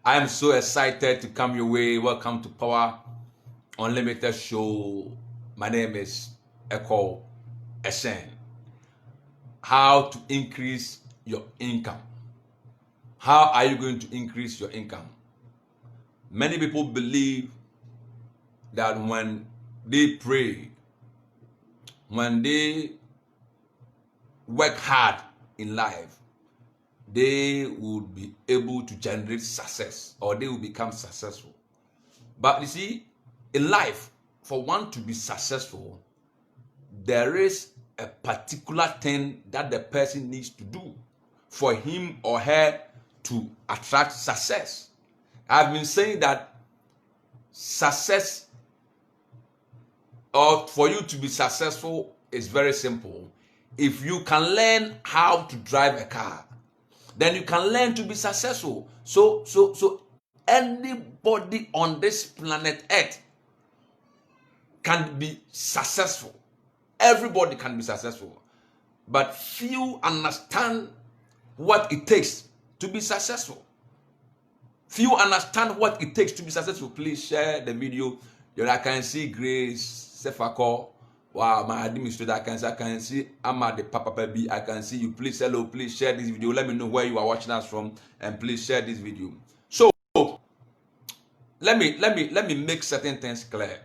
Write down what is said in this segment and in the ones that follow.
I am so excited to come your way. Welcome to Power Unlimited Show. My name is Eko Esen. How to increase your income. How are you going to increase your income? Many people believe that when they pray, when they work hard in life, they would be able to generate success, or they will become successful. But you see, in life, for one to be successful, there is a particular thing that the person needs to do for him or her to attract success. I've been saying that success, or for you to be successful, is very simple. If you can learn how to drive a car, then you can learn to be successful. So anybody on this planet Earth can be successful. Everybody can be successful. But few understand what it takes to be successful. Few understand what it takes to be successful. Please share the video. I can see Grace Sefako. Wow, my administrator, I can see Ahmad Papa Baby. I can see you. Please, hello, please share this video. Let me know where you are watching us from, and please share this video. So let me make certain things clear.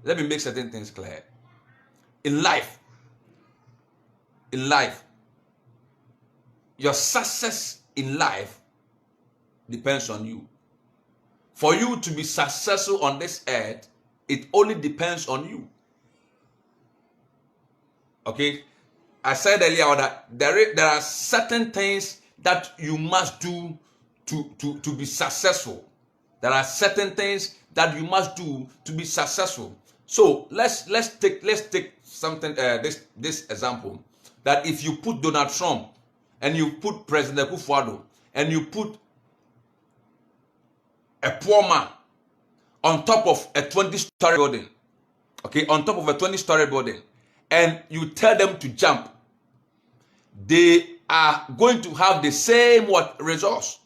Let me make certain things clear. In life, your success in life depends on you. For you to be successful on this earth, it only depends on you. Okay, I said earlier that there are certain things that you must do to be successful. There are certain things that you must do to be successful. So let's take something this example, that if you put Donald Trump and you put President Akufo-Addo and you put a poor man on top of a 20-story building, okay, on top of a 20-story building, and you tell them to jump, they are going to have the same results.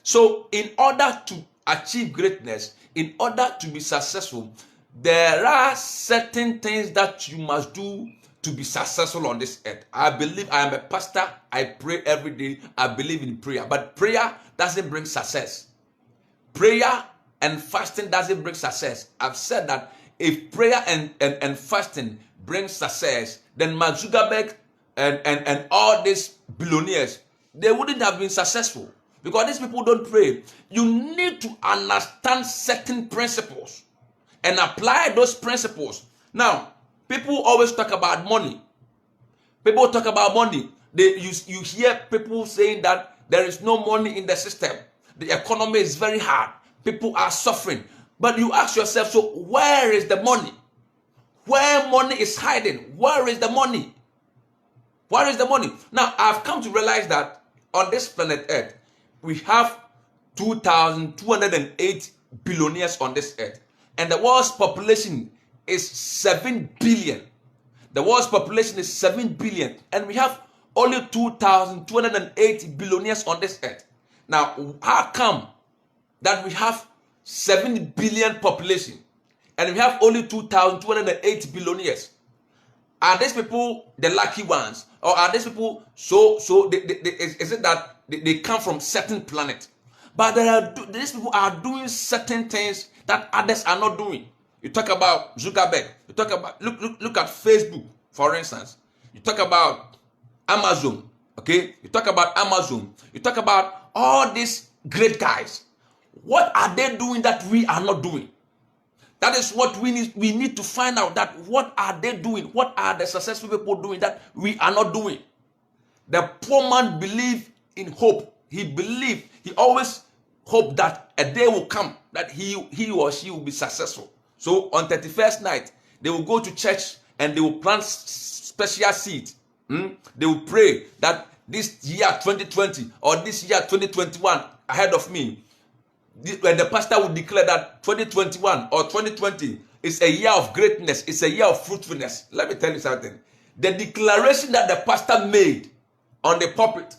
So in order to achieve greatness, in order to be successful, there are certain things that you must do to be successful on this earth. I believe, I am a pastor, I pray every day, I believe in prayer, but prayer doesn't bring success. Prayer and fasting doesn't bring success. I've said that if prayer and fasting brings success, then Mark Zuckerberg and all these billionaires, they wouldn't have been successful, because these people don't pray. You need to understand certain principles and apply those principles. Now, people always talk about money. People talk about money. You hear people saying that there is no money in the system. The economy is very hard. People are suffering. But you ask yourself, so where is the money? Where money is hiding? Where is the money? Where is the money? Now, I've come to realize that on this planet Earth, we have 2,208 billionaires on this earth. And the world's population is 7 billion. The world's population is 7 billion. And we have only 2,208 billionaires on this earth. Now, how come that we have 7 billion population and we have only 2,208 billionaires? Are these people the lucky ones, or are these people is it that they come from certain planet? But these people are doing certain things that others are not doing. You talk about Zuckerberg. You talk about look at Facebook, for instance. You talk about Amazon. Okay, you talk about Amazon. You talk about all these great guys. What are they doing that we are not doing? That is what we need to find out, that what are they doing? What are the successful people doing that we are not doing? The poor man believed in hope. He always hoped that a day will come that he or she will be successful. So on 31st night, they will go to church and they will plant special seed. They will pray that this year 2020 or this year 2021 ahead of me, when the pastor would declare that 2021 or 2020 is a year of greatness, it's a year of fruitfulness. Let me tell you something. The declaration that the pastor made on the pulpit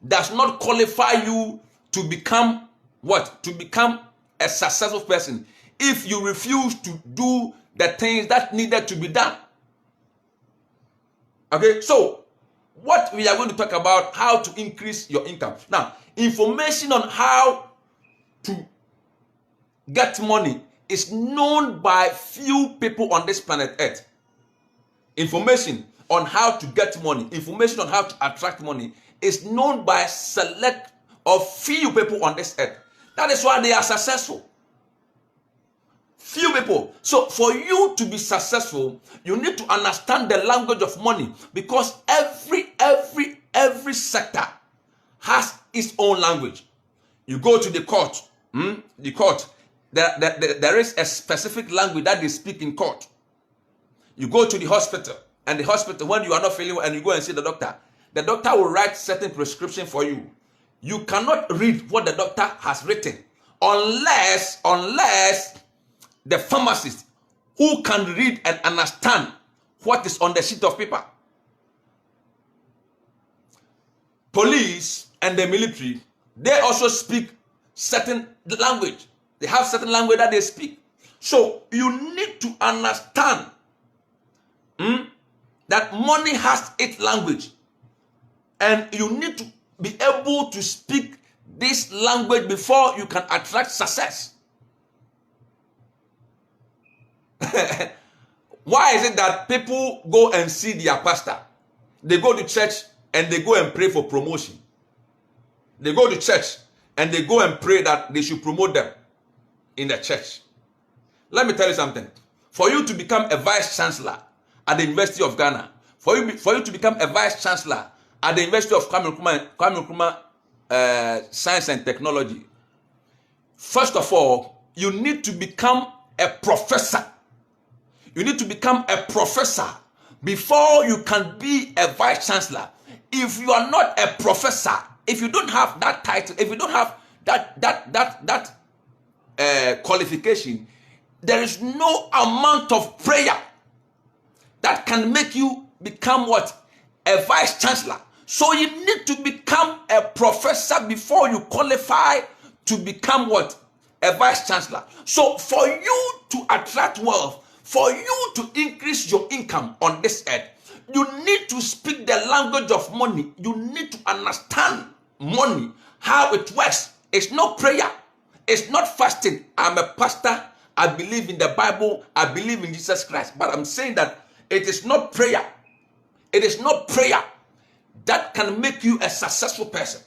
does not qualify you to become what? To become a successful person if you refuse to do the things that needed to be done. Okay, so what we are going to talk about, how to increase your income. Now, information on how to get money is known by few people on this planet Earth. Information on how to get money, information on how to attract money is known by select or few people on this earth. That is why they are successful. Few people. So for you to be successful, you need to understand the language of money, because every sector has its own language. You go to the court, there is a specific language that they speak in court. You go to the hospital, and the hospital, when you are not feeling well and you go and see the doctor will write certain prescription for you. You cannot read what the doctor has written unless the pharmacist who can read and understand what is on the sheet of paper. Police and the military, they also speak certain language. They have certain language that they speak. So you need to understand that money has its language, and you need to be able to speak this language before you can attract success. Why is it that people go and see their pastor? They go to church and they go and pray for promotion. They go to church and they go and pray that they should promote them in the church. Let me tell you something. For you to become a vice chancellor at the University of Ghana, for you to become a vice chancellor at the University of Kwame Nkrumah Science and Technology, first of all, you need to become a professor. You need to become a professor before you can be a vice chancellor. If you are not a professor, if you don't have that title, if you don't have that qualification, there is no amount of prayer that can make you become what? A vice chancellor. So you need to become a professor before you qualify to become what? A vice chancellor. So for you to attract wealth, for you to increase your income on this earth, you need to speak the language of money. You need to understand money, how it works. It's not prayer. It's not fasting. I'm a pastor. I believe in the Bible. I believe in Jesus Christ. But I'm saying that it is not prayer. It is not prayer that can make you a successful person.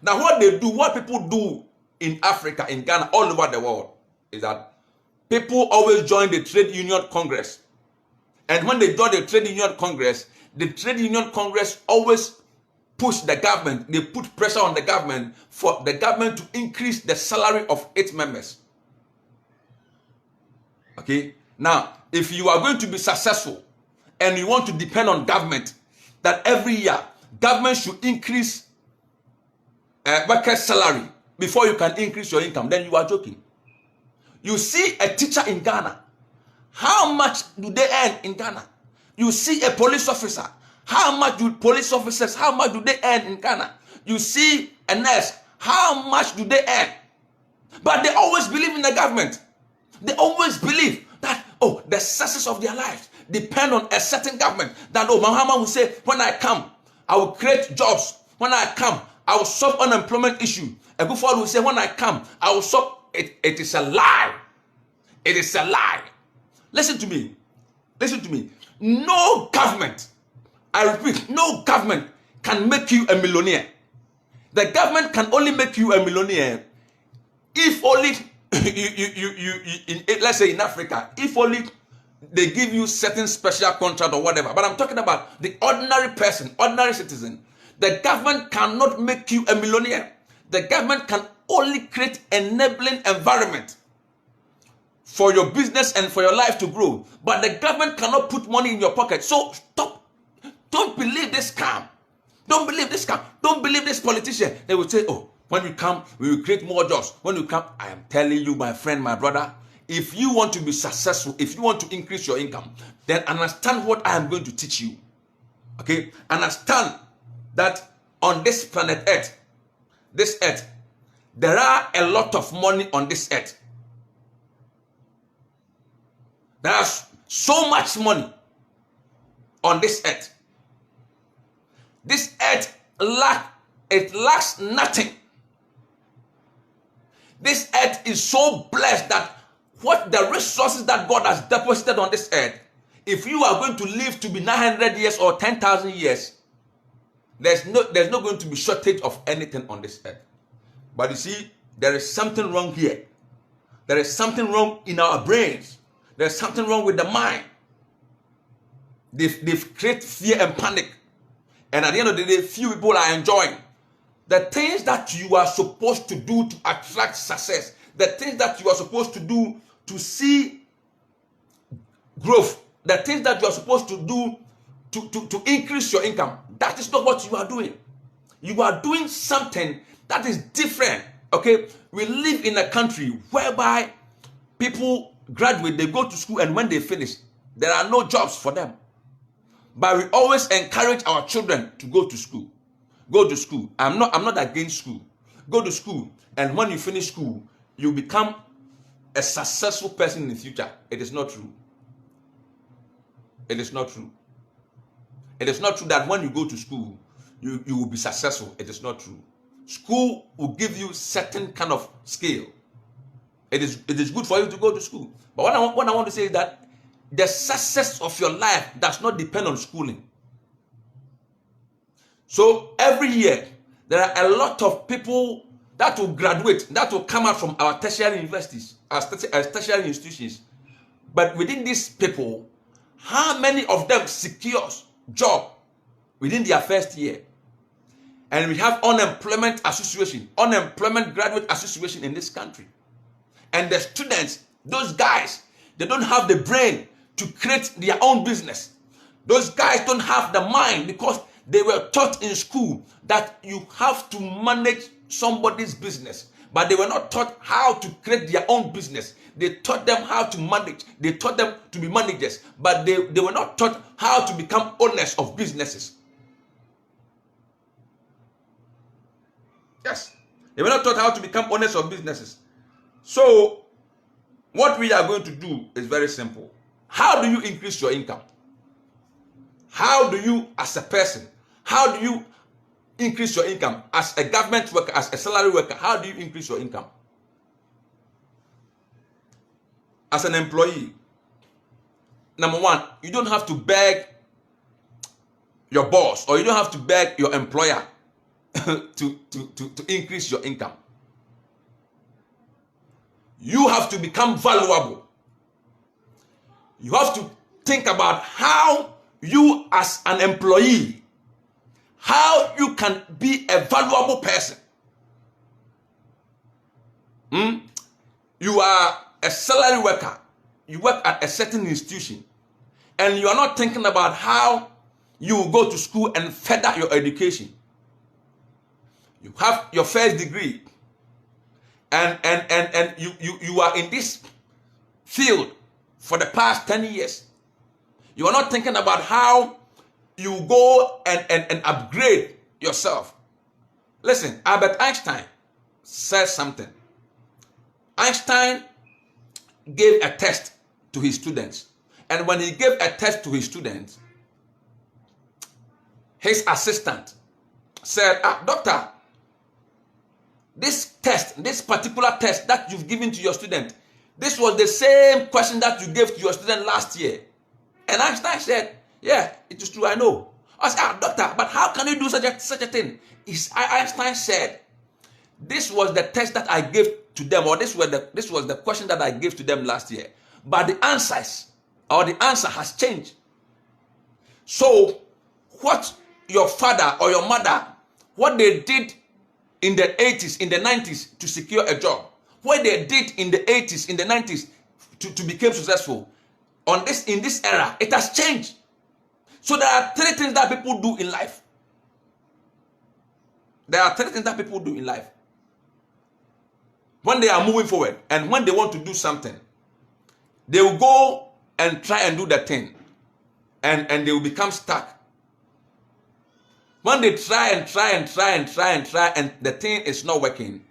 Now, what people do in Africa, in Ghana, all over the world, is that people always join the Trade Union Congress. And when they join the Trade Union Congress always push the government, they put pressure on the government for the government to increase the salary of its members. Okay? Now, if you are going to be successful and you want to depend on government, that every year government should increase workers' salary before you can increase your income, then you are joking. You see a teacher in Ghana, how much do they earn in Ghana? You see a police officer, how much do they earn in Ghana? You see a nurse, how much do they earn? But they always believe in the government. They always believe that, the success of their lives depend on a certain government. That, Muhammad will say, when I come, I will create jobs. When I come, I will solve unemployment issue. A good father will say, when I come, I will solve it. It is a lie. It is a lie. Listen to me. No government, I repeat, no government can make you a millionaire. The government can only make you a millionaire if only let's say in Africa, if only they give you certain special contract or whatever. But I'm talking about the ordinary person, ordinary citizen. The government cannot make you a millionaire. The government can only create enabling environment for your business and for your life to grow. But the government cannot put money in your pocket. So stop. Don't believe this scam. Don't believe this scam. Don't believe this politician. They will say, when we come, we will create more jobs. When we come, I am telling you, my friend, my brother, if you want to be successful, if you want to increase your income, then understand what I am going to teach you. Okay? Understand that on this planet Earth, There are a lot of money on this earth. There's so much money on this earth. This earth lacks nothing. This earth is so blessed that what the resources that God has deposited on this earth, if you are going to live to be 900 years or 10,000 years, there's not going to be shortage of anything on this earth. But you see, there is something wrong here. There is something wrong in our brains. There's something wrong with the mind. They've created fear and panic. And at the end of the day, few people are enjoying the things that you are supposed to do to attract success, the things that you are supposed to do to see growth, the things that you are supposed to do to increase your income. That is not what you are doing. You are doing something that is different. Okay, we live in a country whereby people graduate, they go to school, and when they finish, there are no jobs for them. But we always encourage our children to go to school. Go to school. I'm not against school. Go to school, and when you finish school, you become a successful person in the future. It is not true. It is not true. It is not true that when you go to school, you will be successful. It is not true. School will give you certain kind of skill. It is good for you to go to school. But what I want to say is that the success of your life does not depend on schooling. So every year, there are a lot of people that will graduate, that will come out from our tertiary universities, as tertiary institutions. But within these people, how many of them secures job within their first year? And we have unemployment graduate association in this country. And the students, those guys, they don't have the brain to create their own business. Those guys don't have the mind because they were taught in school that you have to manage somebody's business. But they were not taught how to create their own business. They taught them how to manage. They taught them to be managers. But they were not taught how to become owners of businesses. Yes. They were not taught how to become owners of businesses. So, what we are going to do is very simple. How do you increase your income? How do you, as a person, how do you increase your income? As a government worker, as a salary worker, how do you increase your income? As an employee, number one, you don't have to beg your boss, or you don't have to beg your employer to increase your income. You have to become valuable. You have to think about how you as an employee, how you can be a valuable person. You are a salary worker. You work at a certain institution, and you are not thinking about how you will go to school and further your education. You have your first degree, and you are in this field for the past 10 years. You are not thinking about how you go and upgrade yourself. Listen, Albert Einstein said something. Einstein gave a test to his students. And when he gave a test to his students, his assistant said, Doctor, this particular test that you've given to your student, this was the same question that you gave to your student last year. And Einstein said, yeah, it is true, I know. I said, Doctor, but how can you do such a thing? Einstein said, this was the test that I gave to them, or this was the question that I gave to them last year. But the answer has changed. So, what your father or your mother, what they did in the 80s, in the 90s to secure a job, what they did in the 80s, in the 90s to become successful, in this era, it has changed. So there are three things that people do in life. There are three things that people do in life. When they are moving forward and when they want to do something, they will go and try and do the thing, and they will become stuck. When they try and the thing is not working,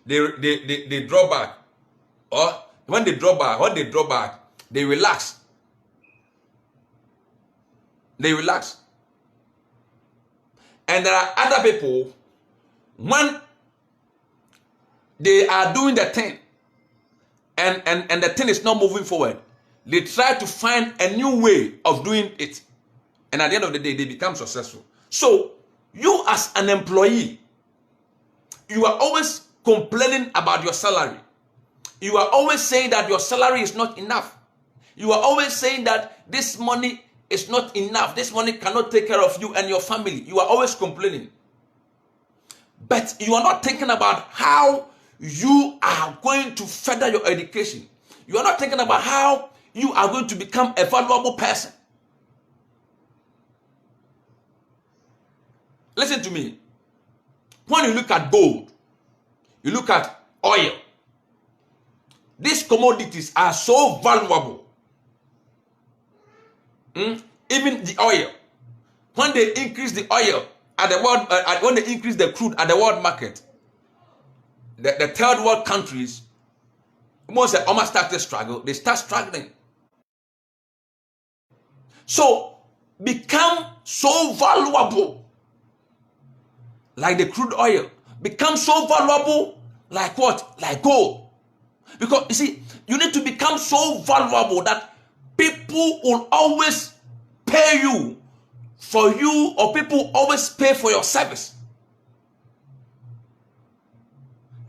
they draw back, or when they draw back, they relax. They relax. And there are other people, when they are doing the thing and the thing is not moving forward, they try to find a new way of doing it. And at the end of the day, they become successful. So, you as an employee, you are always complaining about your salary. You are always saying that your salary is not enough. You are always saying that this money is not enough. This money cannot take care of you and your family. You are always complaining. But you are not thinking about how you are going to further your education. You are not thinking about how you are going to become a valuable person. Listen to me. When you look at gold, you look at oil, these commodities are so valuable. Even the oil, when they increase the oil at the world, when they increase the crude at the world market, the third world countries, once they almost start to struggle, they start struggling. So become so valuable like the crude oil. Become so valuable like what? Like gold. Because you see, you need to become so valuable that people will always pay you for you, or people always pay for your service.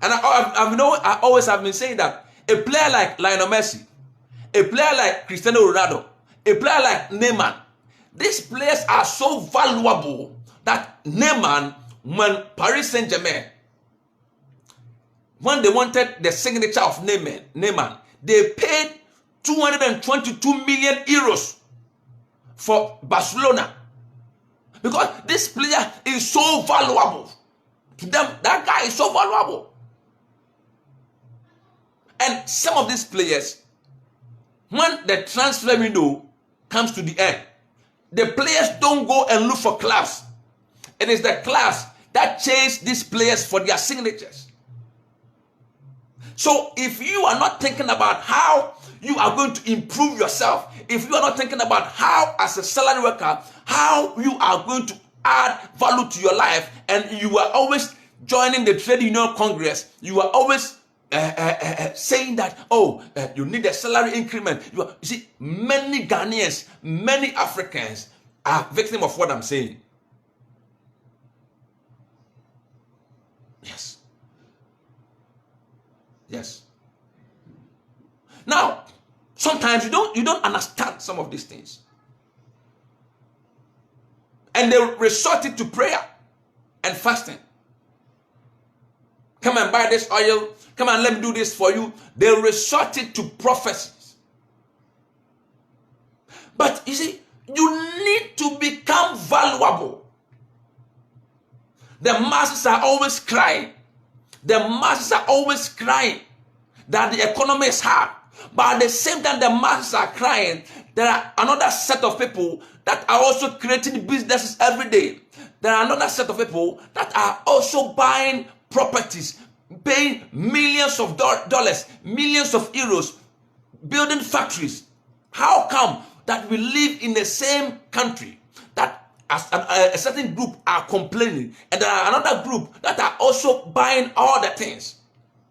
And I always have been saying that a player like Lionel Messi, a player like Cristiano Ronaldo, a player like Neymar, these players are so valuable that Neymar, when Paris Saint-Germain, when they wanted the signature of Neymar, they paid 222 million euros for Barcelona. Because this player is so valuable. To them, that guy is so valuable. And some of these players, when the transfer window comes to the end, the players don't go and look for clubs. It is the clubs that chase these players for their signatures. So if you are not thinking about how you are going to improve yourself, if you are not thinking about how as a salary worker, how you are going to add value to your life, and you are always joining the trade union congress, you are always saying that, you need a salary increment. You see, many Ghanaians, many Africans are victims of what I'm saying. Yes. Yes. Now, sometimes you don't understand some of these things. And they resorted to prayer and fasting. Come and buy this oil. Come and let me do this for you. They resorted to prophecies. But you see, you need to become valuable. The masses are always crying. The masses are always crying that the economy is hard. But at the same time the masses are crying, there are another set of people that are also creating businesses every day. There are another set of people that are also buying properties, paying millions of dollars, millions of euros, building factories. How come that we live in the same country that as a certain group are complaining, and there are another group that are also buying all the things?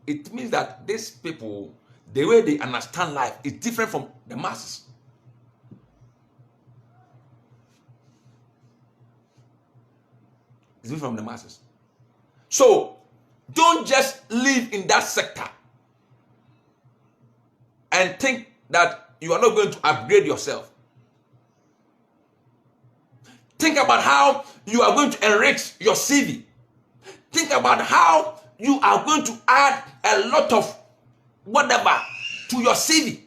It means that these people, the way they understand life is different from the masses. It's different from the masses. So, don't just live in that sector and think that you are not going to upgrade yourself. Think about how you are going to enrich your CV. Think about how you are going to add a lot of whatever to your CV.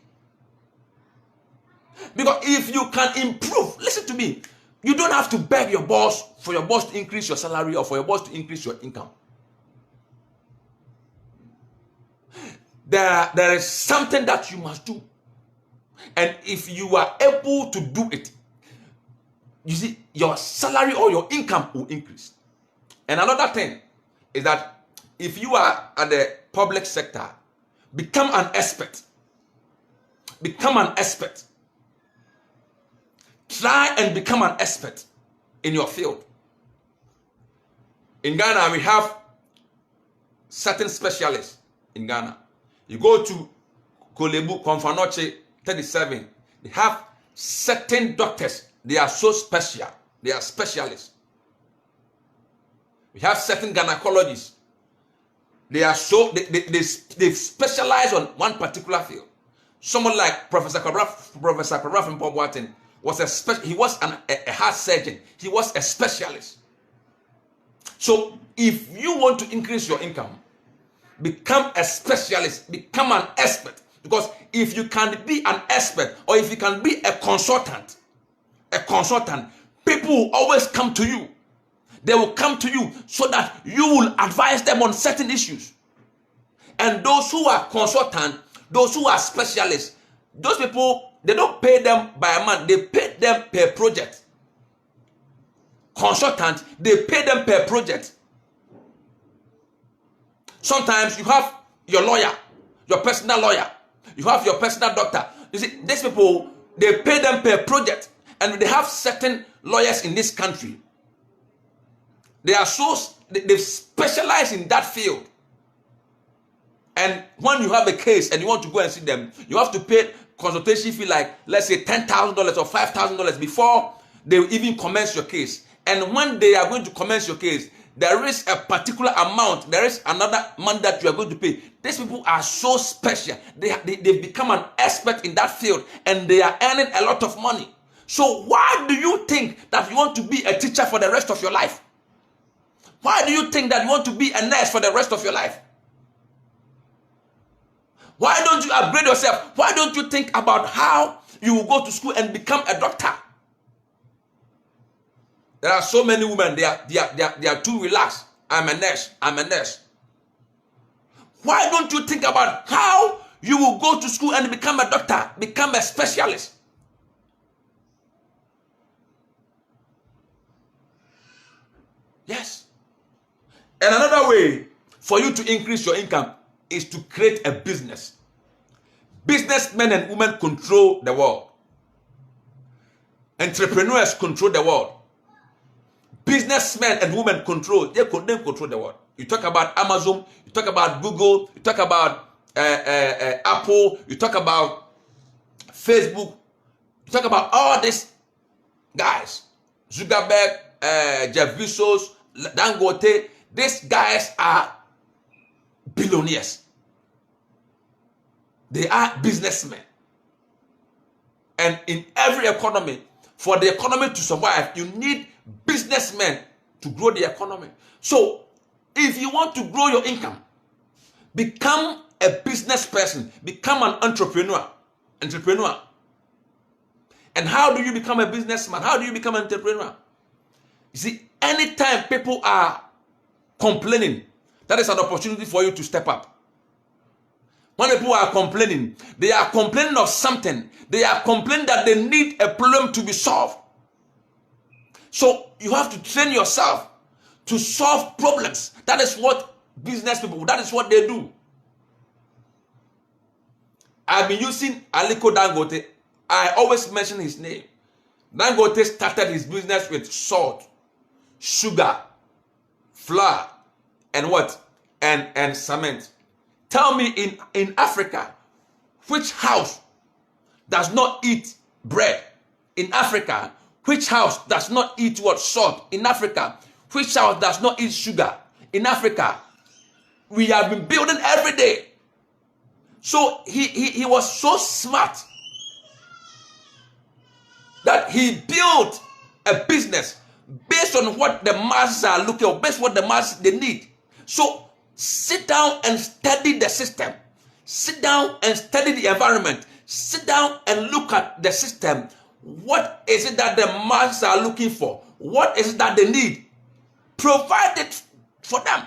Because if you can improve, listen to me, you don't have to beg your boss for your boss to increase your salary or for your boss to increase your income. There is something that you must do. And if you are able to do it, you see, your salary or your income will increase. And another thing is that if you are at the public sector, become an expert. Become an expert. Try and become an expert in your field. In Ghana, we have certain specialists in Ghana. You go to Kolebu, Konfanoche 37, they have certain doctors. They are so special. They are specialists. We have certain gynecologists. They are so, they specialize on one particular field. Someone like Professor Karaf Mpobwaten was he was a heart surgeon. He was a specialist. So if you want to increase your income, become a specialist, become an expert. Because if you can be an expert or if you can be a consultant, people will always come to you. They will come to you so that you will advise them on certain issues. And those who are consultants, those who are specialists, those people, they don't pay them by a month, they pay them per project. Consultant, they pay them per project. Sometimes you have your lawyer, your personal lawyer, you have your personal doctor. You see, these people, they pay them per project, and they have certain lawyers in this country. They've specialized in that field. And when you have a case and you want to go and see them, you have to pay consultation fee like, let's say $10,000 or $5,000 before they will even commence your case. And when they are going to commence your case, there is a particular amount, there is another money that you are going to pay. These people are so special. They've become an expert in that field and they are earning a lot of money. So why do you think that you want to be a teacher for the rest of your life? Why do you think that you want to be a nurse for the rest of your life? Why don't you upgrade yourself? Why don't you think about how you will go to school and become a doctor? There are so many women, they are too relaxed. I'm a nurse. Why don't you think about how you will go to school and become a doctor, become a specialist? Yes. And another way for you to increase your income is to create a business. Businessmen and women control the world. Entrepreneurs control the world. Businessmen and women control the world. You talk about Amazon, you talk about Google, you talk about Apple, you talk about Facebook, you talk about all these guys. Zuckerberg, Jeff Bezos, Dangote. These guys are billionaires. They are businessmen. And in every economy, for the economy to survive, you need businessmen to grow the economy. So, if you want to grow your income, become a business person, become an entrepreneur. And how do you become a businessman? How do you become an entrepreneur? You see, anytime people are complaining, that is an opportunity for you to step up. When people are complaining, they are complaining of something. They are complaining that they need a problem to be solved. So you have to train yourself to solve problems. That is what business people, that is what they do. I've been using Aliko Dangote. I always mention his name. Dangote started his business with salt, sugar, flour, and what? And cement. Tell me in Africa, which house does not eat bread? In Africa, which house does not eat what? Salt? In Africa, which house does not eat sugar? In Africa, we have been building every day. So he was so smart that he built a business based on what the masses are looking for, based on what the masses they need. So sit down and study the system. Sit down and study the environment. Sit down and look at the system. What is it that the masses are looking for? What is it that they need? Provide it for them.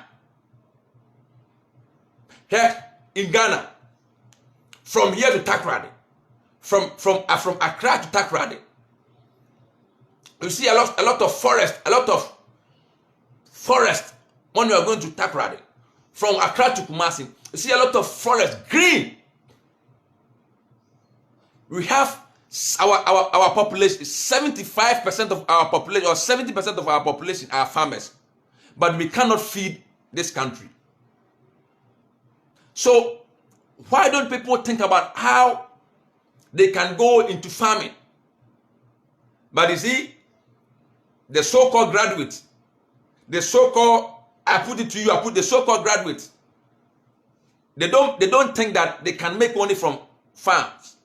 Here in Ghana, from here to Takoradi, from Accra to Takoradi, you see a lot of forest when you are going to Takoradi. from Accra to Kumasi, you see a lot of forest, green. We have our population, 75% of our population or 70% of our population are farmers, but we cannot feed this country. So why don't people think about how they can go into farming? But you see, the so-called graduates, the so-called, I put it to you, I put the so-called graduates, they don't think that they can make money from farms.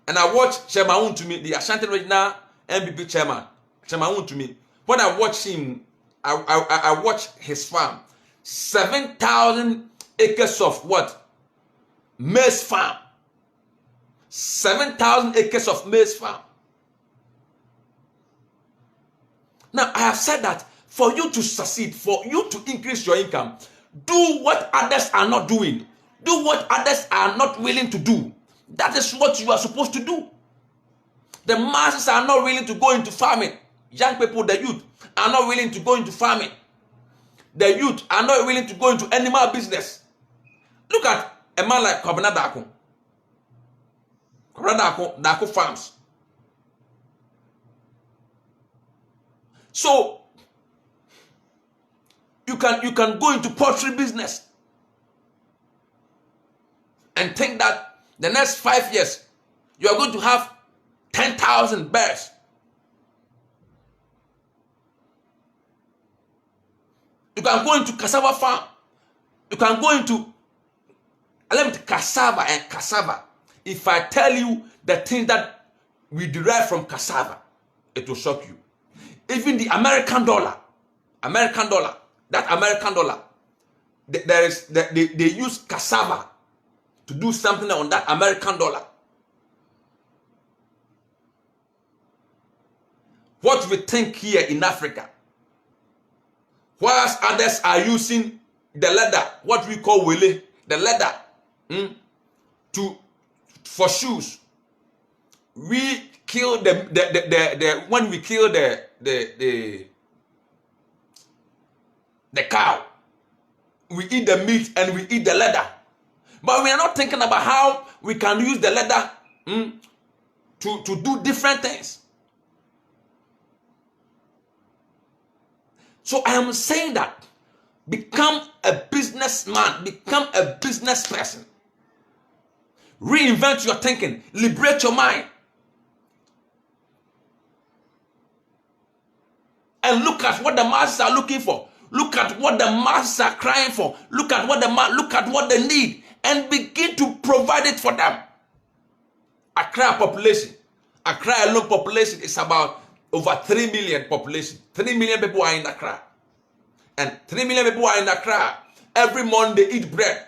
And I watch Chairman Wontumi, the Ashanti Regional NPP chairman, Chairman Wontumi. When I watch him, I watch his farm. 7,000 acres of what? Maize farm. 7,000 acres of maize farm. Now, I have said that for you to succeed, for you to increase your income, do what others are not doing. Do what others are not willing to do. That is what you are supposed to do. The masses are not willing to go into farming. Young people, the youth, are not willing to go into farming. The youth are not willing to go into animal business. Look at a man like Kwabena Darko. Kwabena Darko farms. So you can go into poultry business and think that the next 5 years you are going to have 10,000 birds. You can go into cassava farm. You can go into cassava and cassava. If I tell you the thing that we derive from cassava, it will shock you. Even the American dollar, they use cassava to do something on that American dollar. What we think here in Africa, whilst others are using the leather, what we call wele, the leather, for shoes. We kill when we kill the cow, we eat the meat and we eat the leather. But we are not thinking about how we can use the leather to do different things. So I am saying that become a businessman, become a business person. Reinvent your thinking, liberate your mind. And look at what the masses are looking for. Look at what the masses are crying for. Look at what they need, and begin to provide it for them. Accra population, Accra alone population is about over 3 million population. 3 million people are in Accra. And 3 million people are in Accra. Every morning they eat bread.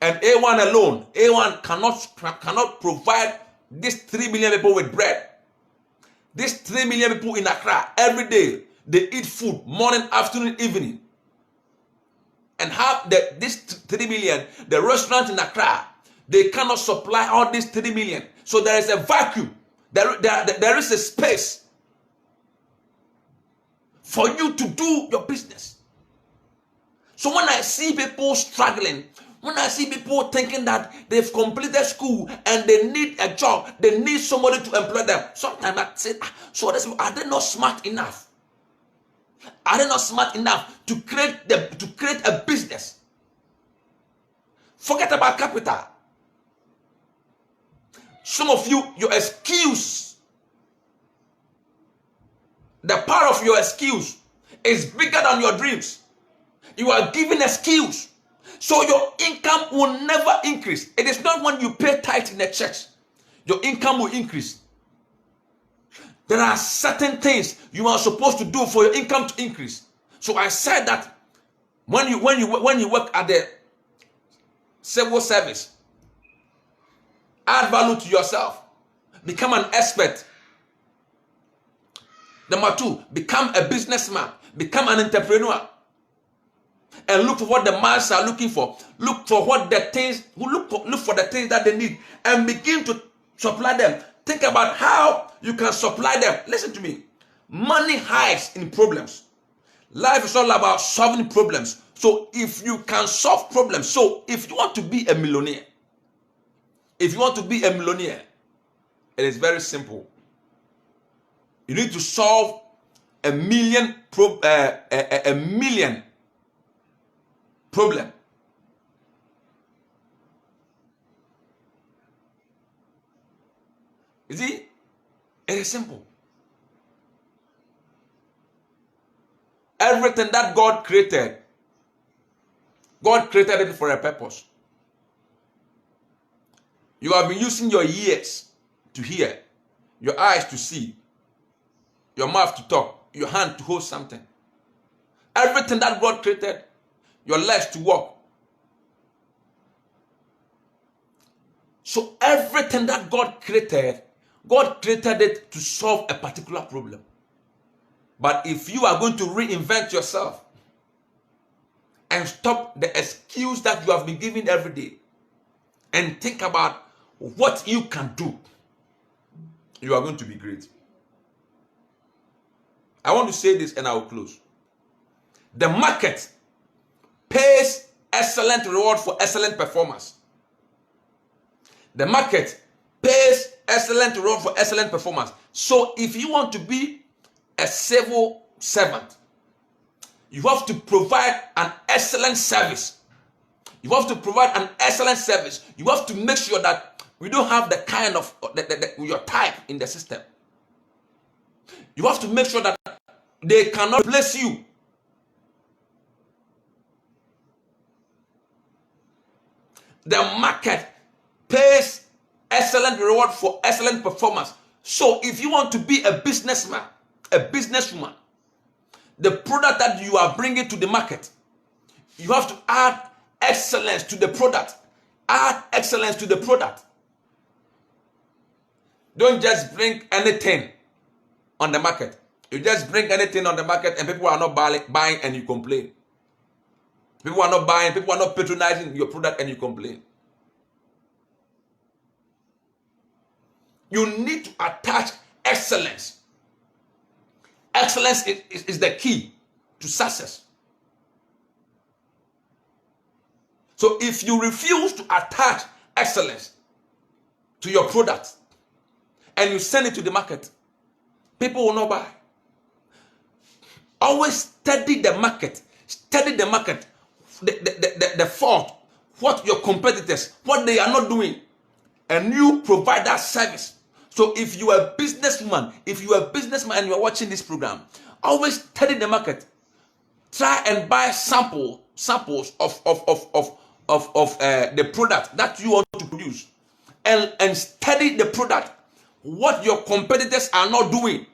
And A1 alone, A1 cannot provide these 3 million people with bread. These 3 million people in Accra, every day, they eat food, morning, afternoon, evening. And have this 3 million, the restaurant in Accra, they cannot supply all these 3 million. So there is a vacuum. There is a space for you to do your business. So when I see people struggling, when I see people thinking that they've completed school and they need a job, they need somebody to employ them, sometimes I say, so are they not smart enough? Are they not smart enough to create a business? Forget about capital. Some of you, your excuse, the power of your excuse is bigger than your dreams. You are giving excuse. So your income will never increase. It is not when you pay tithe in the church, your income will increase. There are certain things you are supposed to do for your income to increase. So I said that when you work at the civil service, add value to yourself. Become an expert. Number 2, become a businessman. Become an entrepreneur. And look for what the masses are looking for. Look for what the things, look for the things that they need, and begin to supply them. Think about how you can supply them. Listen to me. Money hides in problems. Life is all about solving problems. So if you can solve problems, so if you want to be a millionaire, it is very simple. You need to solve a million problem. You see, it is simple. Everything that God created it for a purpose. You have been using your ears to hear, your eyes to see, your mouth to talk, your hand to hold something. Everything that God created, your legs to walk. So everything that God created it to solve a particular problem. But if you are going to reinvent yourself and stop the excuse that you have been given every day and think about what you can do, you are going to be great. I want to say this and I will close. The market pays excellent reward for excellent performance. The market pays excellent reward for excellent performance. So if you want to be a civil servant, you have to provide an excellent service. You have to provide an excellent service. You have to make sure that we don't have the kind of your type in the system. You have to make sure that they cannot replace you. The market pays excellent reward for excellent performance. So if you want to be a businessman, a businesswoman, the product that you are bringing to the market, you have to add excellence to the product. Add excellence to the product. Don't just bring anything on the market. You just bring anything on the market and people are not buying and you complain. People are not buying, people are not patronizing your product and you complain. You need to attach excellence. Excellence is the key to success. So if you refuse to attach excellence to your product and you send it to the market, people will not buy. Always study the market. Study the market. The fault, what your competitors, what they are not doing, and you provide that service. So if you are a businesswoman, if you are a businessman and you are watching this program, always study the market. Try and buy samples of the product that you want to produce, and study the product, what your competitors are not doing.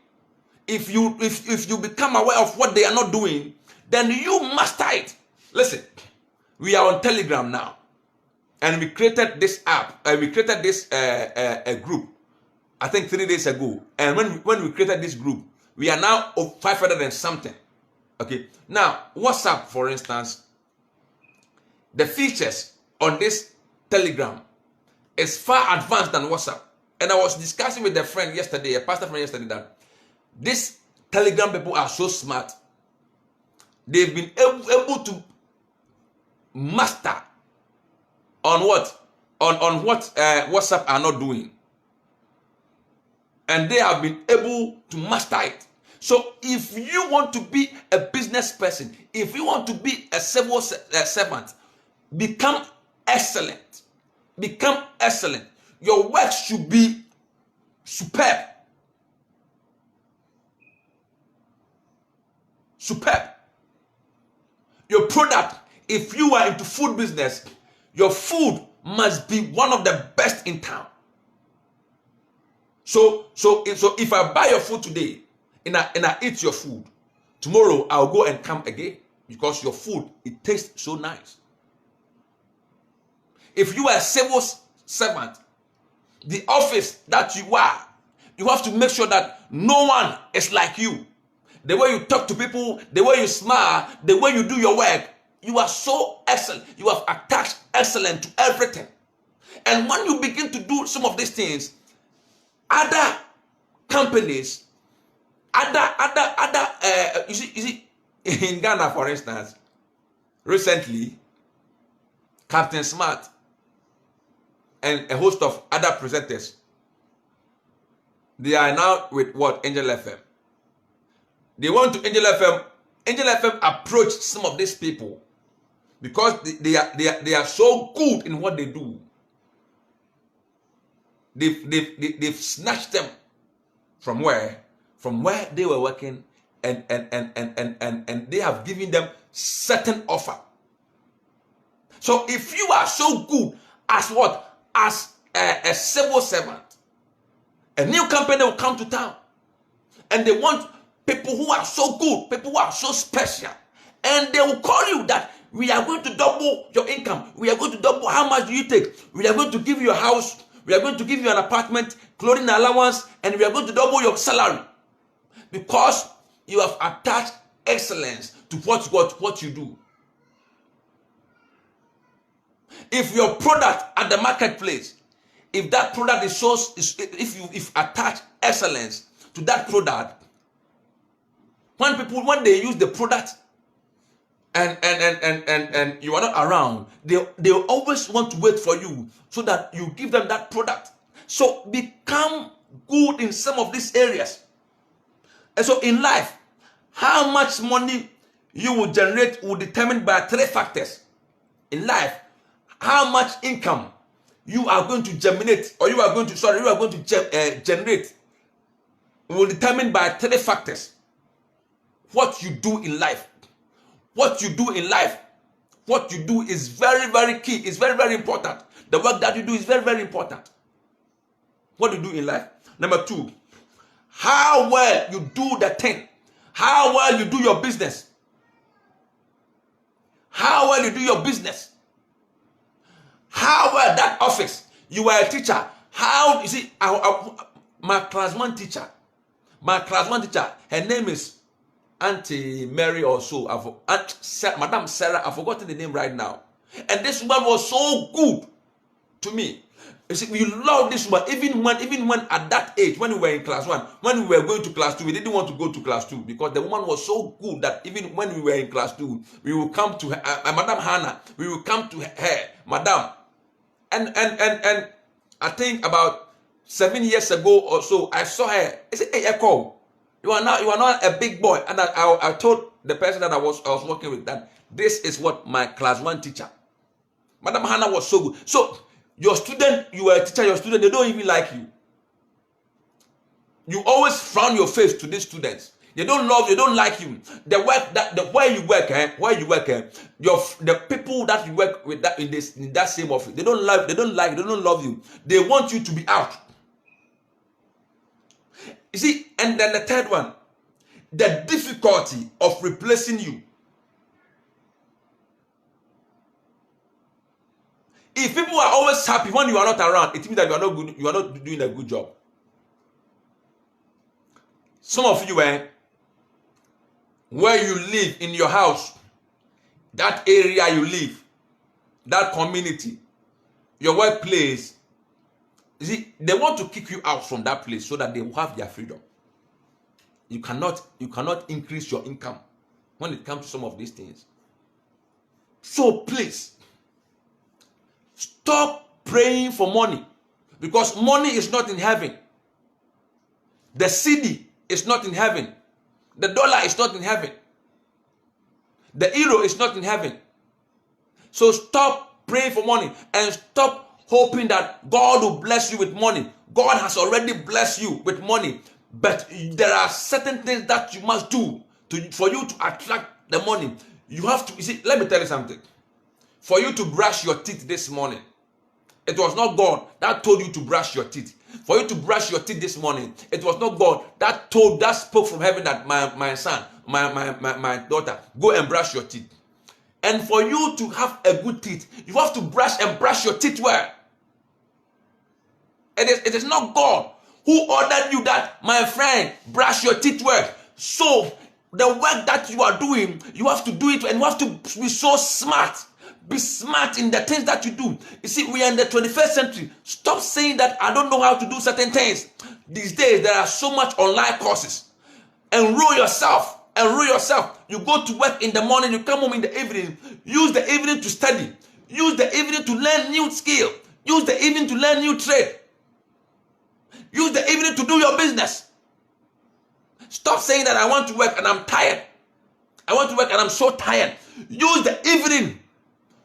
If you become aware of what they are not doing, then you master it. Listen, we are on Telegram now, and we created this app. We created this group, I think 3 days ago. And when we created this group, we are now 500 and something. Okay. Now, WhatsApp, for instance, the features on this Telegram is far advanced than WhatsApp. And I was discussing with a friend yesterday, a pastor friend yesterday, that these Telegram people are so smart. They've been able to master on what WhatsApp are not doing, and they have been able to master it. So if you want to be a business person, if you want to be a civil servant, become excellent. Become excellent. Your work should be superb. Superb. Your product, if you are into food business, your food must be one of the best in town. So if I buy your food today and I eat your food, tomorrow I'll go and come again, because your food, it tastes so nice. If you are a civil servant, the office that you are, you have to make sure that no one is like you. The way you talk to people, the way you smile, the way you do your work, you are so excellent. You have attached excellence to everything. And when you begin to do some of these things, other companies, you see, in Ghana, for instance, recently, Captain Smart and a host of other presenters, they are now with what? Angel FM. They went to Angel FM. Angel FM approached some of these people because they are so good in what they do. They've snatched them from where they were working, and they have given them certain offer. So if you are so good as what? As a civil servant, a new company will come to town and they want people who are so good, people who are so special, and they will call you that we are going to double your income, we are going to double, how much do you take, we are going to give you a house, we are going to give you an apartment, clothing allowance, and we are going to double your salary, because you have attached excellence to what you do. If your product at the marketplace, if that product is so, if you attach excellence to that product, when they use the product and you are not around, they always want to wait for you so that you give them that product. So become good in some of these areas. And so in life, how much money you will generate will be determined by 3 factors. In life, how much income you are going to generate generate will be determined by 3 factors. What you do in life. What you do in life. What you do is very, very key. It's very, very important. The work that you do is very, very important. What you do in life. Number 2, how well you do the thing. How well you do your business. How well you do your business. How well that office. You are a teacher. How, you see, my class 1 teacher, her name is Auntie Mary or so. Madam Sarah, I've forgotten the name right now. And this woman was so good to me. You see, we love this woman. Even when at that age, when we were in class 1, when we were going to class 2, we didn't want to go to class 2 because the woman was so good that even when we were in class 2, we will come to her, Madam Hannah, we will come to her, Madam. And I think about 7 years ago or so, I saw her. I said, "Hey, Echo, you are not a big boy." And I told the person that I was working with that this is what my class 1 teacher, Madam Hannah, was so good. So your student, you are a teacher, your student, they don't even like you. You always frown your face to these students. They don't love you, they don't like you. The work where you work, the people that you work with in that same office, they don't love you. They want you to be out. You see, and then the third one, the difficulty of replacing you. If people are always happy when you are not around, it means that you are not doing a good job. Some of you, where you live in your house, that area you live, that community, your workplace, you see, they want to kick you out from that place so that they will have their freedom. You cannot increase your income when it comes to some of these things. So please, stop praying for money, because money is not in heaven. The cedi is not in heaven. The dollar is not in heaven. The euro is not in heaven. So stop praying for money and stop hoping that God will bless you with money. God has already blessed you with money, but there are certain things that you must do for you to attract the money. You have to, you see, let me tell you something. For you to brush your teeth this morning, it was not God that told you to brush your teeth. For you to brush your teeth this morning, it was not God that spoke from heaven that my son, my daughter, go and brush your teeth. And for you to have a good teeth, you have to brush your teeth well. It is not God who ordered you that, my friend, brush your teeth well. So the work that you are doing, you have to do it, and you have to be so smart. Be smart in the things that you do. You see, we are in the 21st century. Stop saying that I don't know how to do certain things. These days, there are so much online courses. Enroll yourself enroll yourself. You go to work in the morning, you come home in the evening. Use the evening to study. Use the evening to learn new skill. Use the evening to learn new trade. Use the evening to do your business. Stop saying that I want to work and I'm tired. I want to work and I'm so tired. Use the evening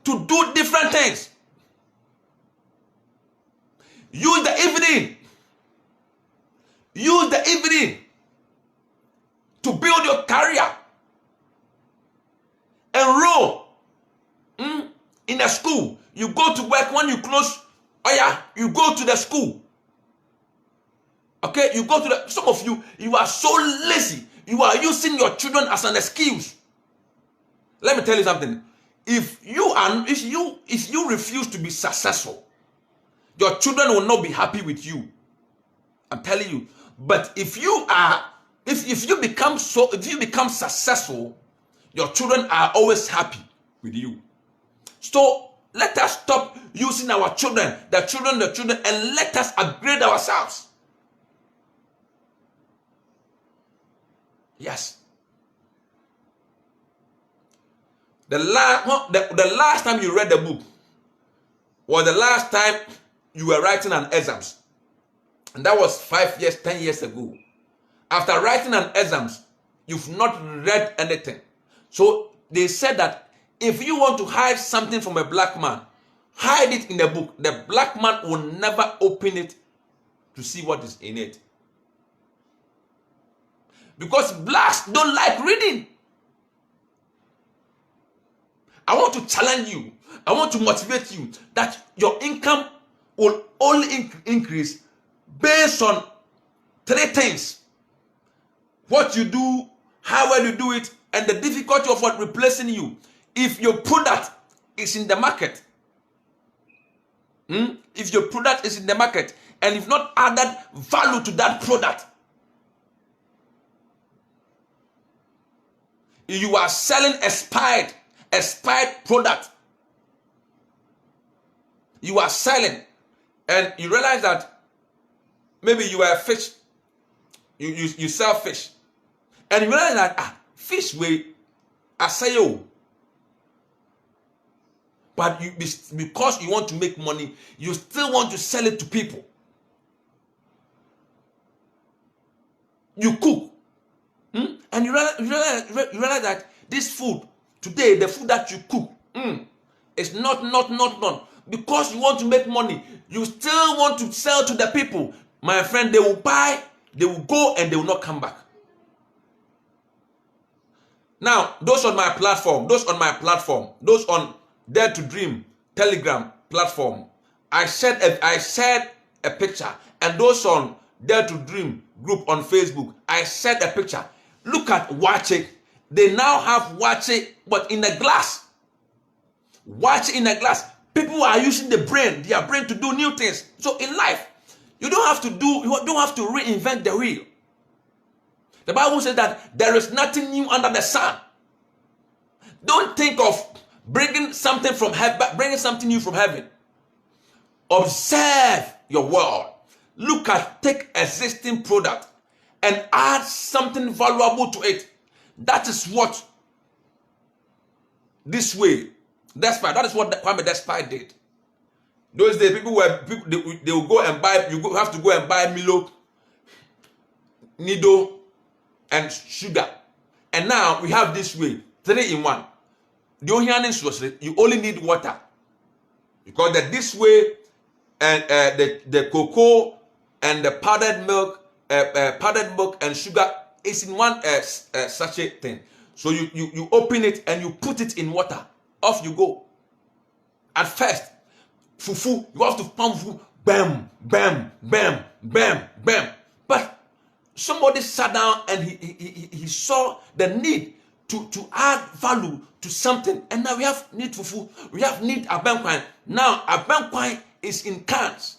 to do different things. Use the evening. Use the evening to build your career. Enroll in a school. You go to work when you close. Oh yeah, you go to the school. Okay, you go to the. Some of you, you are so lazy. You are using your children as an excuse. Let me tell you something. If you refuse to be successful, your children will not be happy with you. I'm telling you. But if you become successful, your children are always happy with you. So let us stop using our children, the children, and let us upgrade ourselves. Yes. The last time you read the book was the last time you were writing an exams. And that was 5 years, 10 years ago. After writing an exams, you've not read anything. So they said that if you want to hide something from a black man, hide it in the book. The black man will never open it to see what is in it. Because blacks don't like reading. I want to challenge you. I want to motivate you that your income will only increase based on 3 things. What you do, how well you do it, and the difficulty of what replacing you. If your product is in the market, if your product is in the market and if not added value to that product, you are selling expired product. You are selling, and you realize that maybe you are a fish. You sell fish, and you realize that fish weigh asayo. But because you want to make money, you still want to sell it to people. You cook, and you realize that this food today, the food that you cook, is not because you want to make money. You still want to sell to the people. My friend, they will buy, they will go, and they will not come back. Now, those on my platform, those on Dare to Dream Telegram platform, I shared a picture, and those on Dare to Dream group on Facebook, I shared a picture. Look at Wache. They now have Wache, but in a glass. Wache in a glass. People are using their brain to do new things. So in life, you don't have to reinvent the wheel. The Bible says that there is nothing new under the sun. Don't think of bringing something from heaven, bringing something new from heaven. Observe your world. Take existing product and add something valuable to it. That is what this way. That is what Kwame Despite did. Those days, they will go and buy. You have to go and buy Milo, Nido, and sugar. And now we have this way, 3 in 1. You only need water, because this way, and the cocoa and the powdered milk and sugar is in one sachet thing. So you open it and you put it in water. Off you go. At first, fufu, you have to pump fufu, bam, bam, bam, bam, bam. But somebody sat down and he saw the need to add value to something. And now we have need fufu, we have need abankwine. Now abankwine is in cans.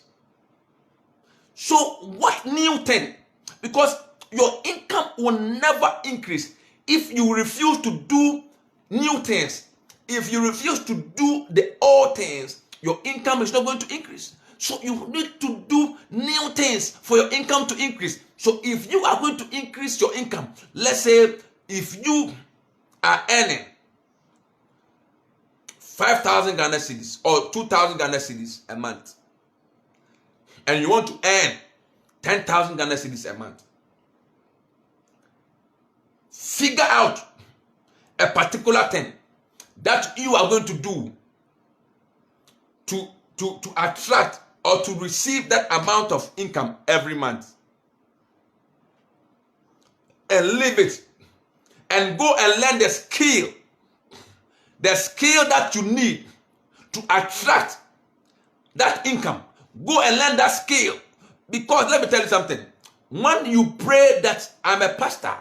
So what new thing? Because your income will never increase if you refuse to do new things. If you refuse to do the old things, your income is not going to increase. So you need to do new things for your income to increase. So if you are going to increase your income, let's say If you are earning 5,000 Ghana cedis or 2,000 Ghana cedis a month, and you want to earn 10,000 Ghana cedis a month, figure out a particular thing that you are going to do to attract or to receive that amount of income every month, and leave it and go and learn the skill that you need to attract that income. Go and learn that skill, because let me tell you something. When you pray that I'm a pastor,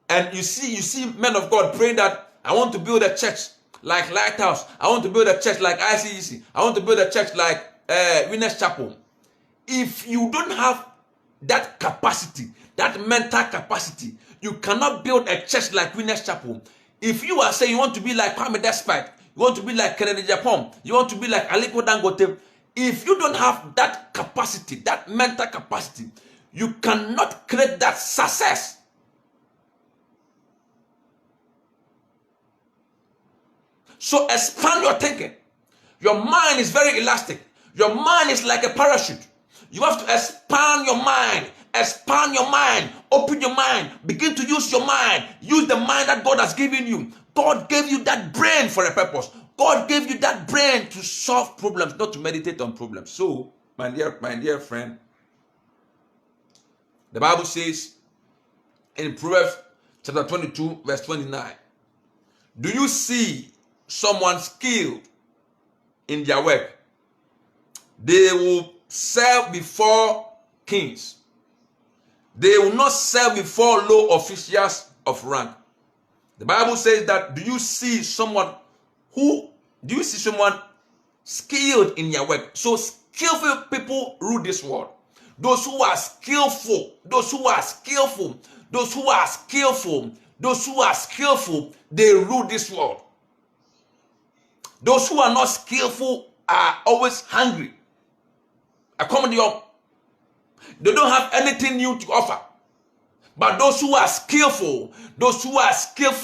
and you see men of God praying that I want to build a church like Lighthouse, I want to build a church like ICEC, I want to build a church like Winners Chapel. If you don't have that capacity, that mental capacity, you cannot build a church like Winners Chapel. If you are saying you want to be like Kwame Despite, you want to be like Kennedy Japan, you want to be like Aliko Dangote, if you don't have that capacity, that mental capacity, you cannot create that success. So expand your thinking. Your mind is very elastic. Your mind is like a parachute. You have to expand your mind. Expand your mind. Open your mind. Begin to use your mind. Use the mind that God has given you. God gave you that brain for a purpose. God gave you that brain to solve problems, not to meditate on problems. So, my dear friend, the Bible says in Proverbs chapter 22, verse 29, do you see someone skilled in their work? They will serve before kings. They will not serve before low officials of rank. The Bible says that do you see someone skilled in your work? So skillful people rule this world. Those who are skillful, they rule this world. Those who are not skillful are always hungry. They don't have anything new to offer. But those who are skillful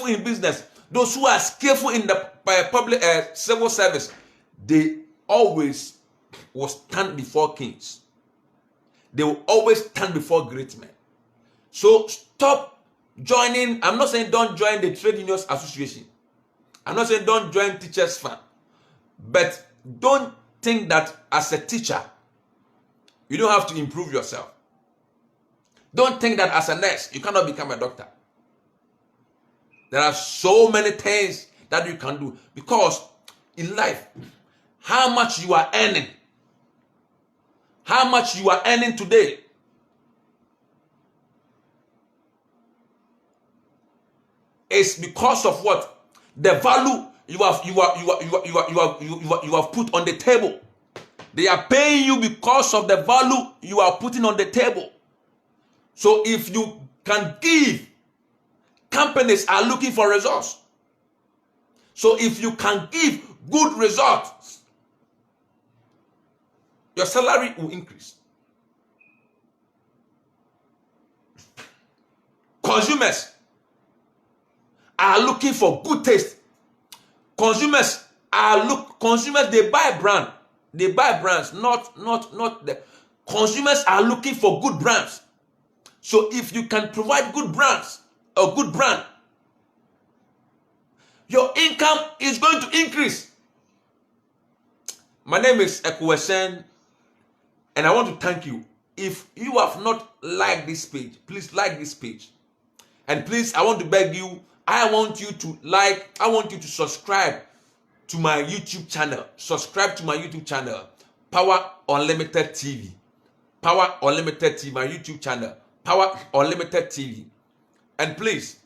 in business, those who are skillful in the public civil service, they always will stand before kings. They will always stand before great men. So stop joining. I'm not saying don't join the trade unions association. I'm not saying don't join teachers' fund. But don't think that as a teacher, you don't have to improve yourself. Don't think that as a nurse, you cannot become a doctor. There are so many things that you can do. Because in life, how much you are earning today is because of what? The value you have put on the table. They are paying you because of the value you are putting on the table. So if you can give, companies are looking for results. So if you can give good results, your salary will increase. Consumers are looking for good taste. Consumers they buy brand. They buy brands, not the consumers are looking for good brands. So if you can provide good brands, a good brand, your income is going to increase. My name is Ekwesen, and I want to thank you. If you have not liked this page, please like this page. And please, I want to beg you, I want you to subscribe to my YouTube channel. Subscribe to my YouTube channel, Power Unlimited TV. Power Unlimited TV, my YouTube channel, Power Unlimited TV. And please,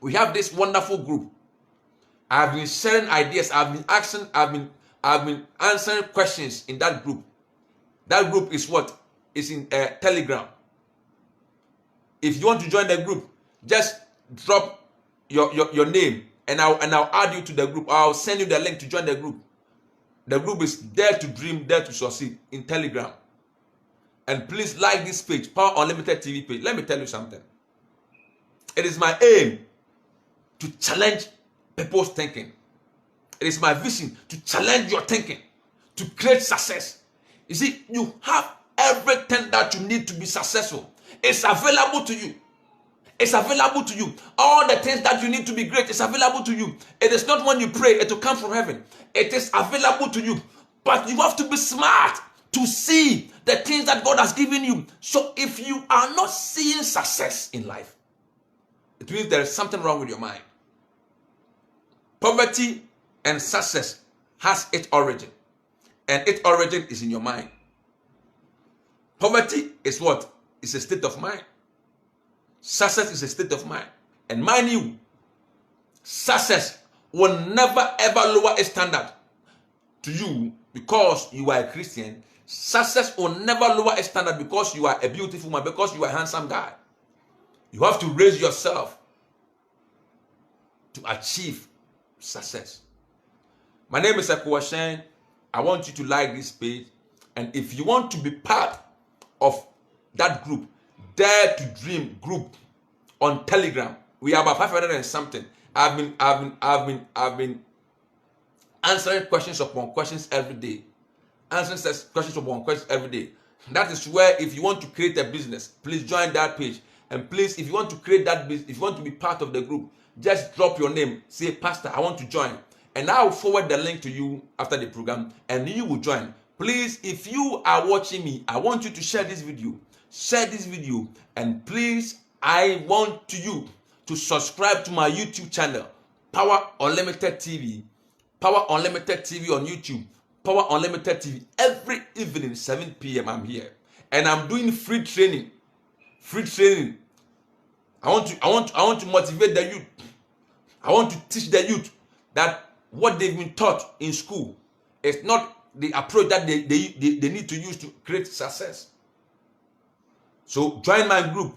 we have this wonderful group. I've been sharing ideas. I've been answering questions in that group. That group is what? It's in Telegram. If you want to join the group, just drop your name and I'll add you to the group. I'll send you the link to join the group. The group is Dare to Dream, Dare to Succeed in Telegram. And please like this page, Power Unlimited TV page. Let me tell you something. It is my aim to challenge people's thinking. It is my vision to challenge your thinking, to create success. You see, you have everything that you need to be successful. It's available to you. It's available to you. All the things that you need to be great is available to you. It is not when you pray, it will come from heaven. It is available to you. But you have to be smart to see the things that God has given you. So if you are not seeing success in life, it means there is something wrong with your mind. Poverty and success has its origin. And its origin is in your mind. Poverty is what? It's a state of mind. Success is a state of mind. And mind you, success will never ever lower a standard to you because you are a Christian. Success will never lower a standard because you are a beautiful man, because you are a handsome guy. You have to raise yourself to achieve success. My name is Ekuwashen. I want you to like this page. And if you want to be part of that group, Dare to Dream group on Telegram, we are about 500 and something. I've been answering questions upon questions every day. Answering questions upon questions every day. That is where, if you want to create a business, please join that page. And please, if you want to create that business, if you want to be part of the group, just drop your name. Say, Pastor, I want to join. And I will forward the link to you after the program, and you will join. Please, if you are watching me, I want you to share this video. Share this video. And please, I want you to subscribe to my YouTube channel, Power Unlimited TV. Power Unlimited TV on YouTube. Power Unlimited TV. Every evening, 7 p.m. I'm here. And I'm doing free training. Free training. I want to motivate the youth. I want to teach the youth that what they've been taught in school is not the approach that they need to use to create success. So join my group,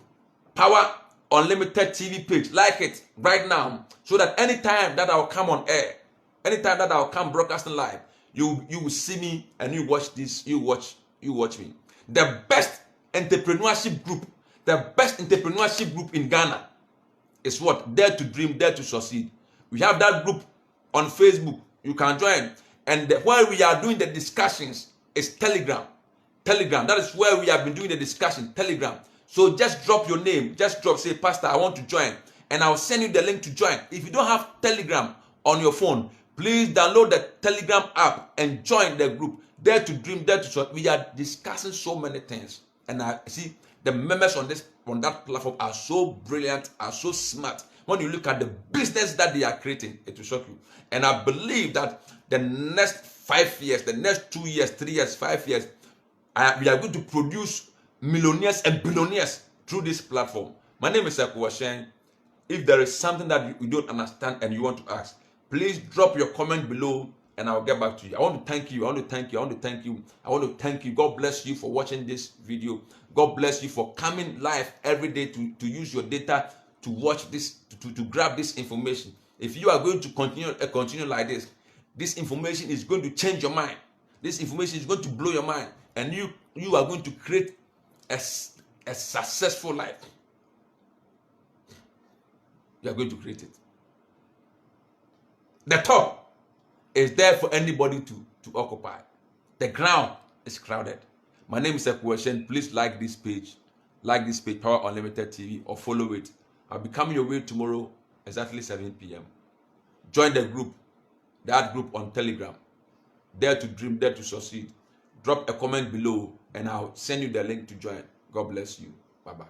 Power Unlimited TV page. Like it right now, so that anytime that I'll come on air, anytime that I'll come broadcasting live, you will see me and you watch this. You watch me. The best entrepreneurship group, in Ghana is what? Dare to Dream, Dare to Succeed. We have that group on Facebook. You can join. And where we are doing the discussions is Telegram. That is where we have been doing the discussion. Telegram. So just drop your name. Say, Pastor, I want to join. And I'll send you the link to join. If you don't have Telegram on your phone, please download the Telegram app and join the group. Dare to Dream, Dare to Succeed. We are discussing so many things. And I see the members on that platform are so brilliant, are so smart. When you look at the business that they are creating, it will shock you. And I believe that the next 5 years, the next 2 years, 3 years, 5 years, we are going to produce millionaires and billionaires through this platform. My name is Ekuwashen. If there is something that you don't understand and you want to ask, please drop your comment below and I'll get back to you. I want to thank you. I want to thank you. God bless you for watching this video. God bless you for coming live every day to use your data to watch this, to grab this information. If you are going to continue like this, this information is going to change your mind. This information is going to blow your mind, and you are going to create a successful life. You are going to create it. The top is there for anybody to occupy. The ground is crowded. My name is Ekuwashen. Please like this page, Power Unlimited TV, or follow it. I'll be coming your way tomorrow, exactly 7 p.m. Join the group, that group on Telegram. Dare to Dream, Dare to Succeed. Drop a comment below and I'll send you the link to join. God bless you. Bye-bye.